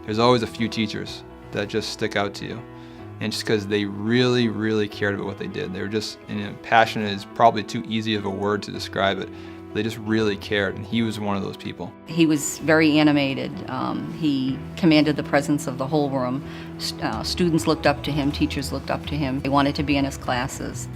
There's always a few teachers that just stick out to you. And just because they really, really cared about what they did. They were just, passionate is probably too easy of a word to describe it. They just really cared, and he was one of those people. He was very animated. He commanded the presence of the whole room. Students looked up to him, teachers looked up to him. They wanted to be in his classes.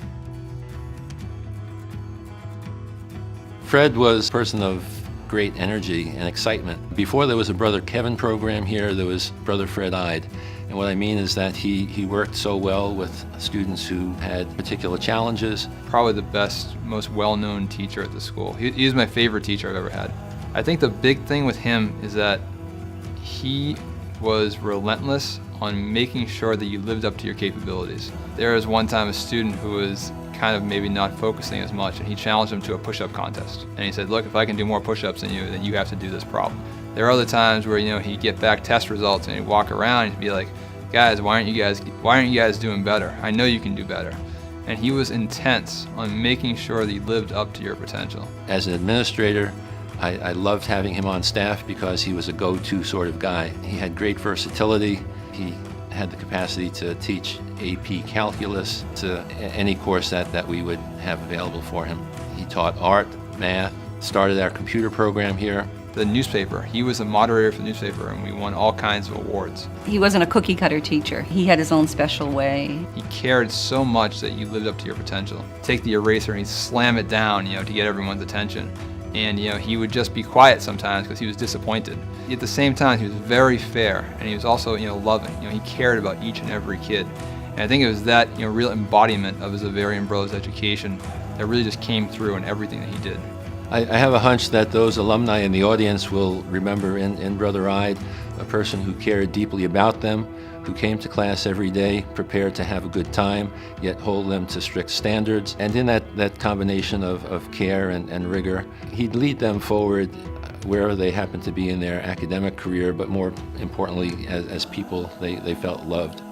Fred was a person of great energy and excitement. Before there was a Brother Kevin program here, there was Brother Fred Ide. And what I mean is that he worked so well with students who had particular challenges. Probably the best, most well-known teacher at the school. He is my favorite teacher I've ever had. I think the big thing with him is that he was relentless on making sure that you lived up to your capabilities. There was one time a student who was kind of maybe not focusing as much, and he challenged him to a push-up contest. And he said, look, if I can do more push-ups than you, then you have to do this problem. There are other times where, he'd get back test results and he'd walk around and he'd be like, guys, why aren't you guys doing better? I know you can do better. And he was intense on making sure that you lived up to your potential. As an administrator, I loved having him on staff because he was a go-to sort of guy. He had great versatility. He had the capacity to teach AP calculus to any course that we would have available for him. He taught art, math, started our computer program here. The newspaper, he was a moderator for the newspaper, and we won all kinds of awards. He wasn't a cookie cutter teacher. He had his own special way. He cared so much that you lived up to your potential. Take the eraser and he'd slam it down, to get everyone's attention. And he would just be quiet sometimes because he was disappointed. At the same time, he was very fair, and he was also, loving. He cared about each and every kid. And I think it was that, real embodiment of his Avarian Brothers education that really just came through in everything that he did. I have a hunch that those alumni in the audience will remember in Brother Ide a person who cared deeply about them, who came to class every day prepared to have a good time, yet hold them to strict standards. And in that combination of care and rigor, he'd lead them forward wherever they happened to be in their academic career, but more importantly, as people they felt loved.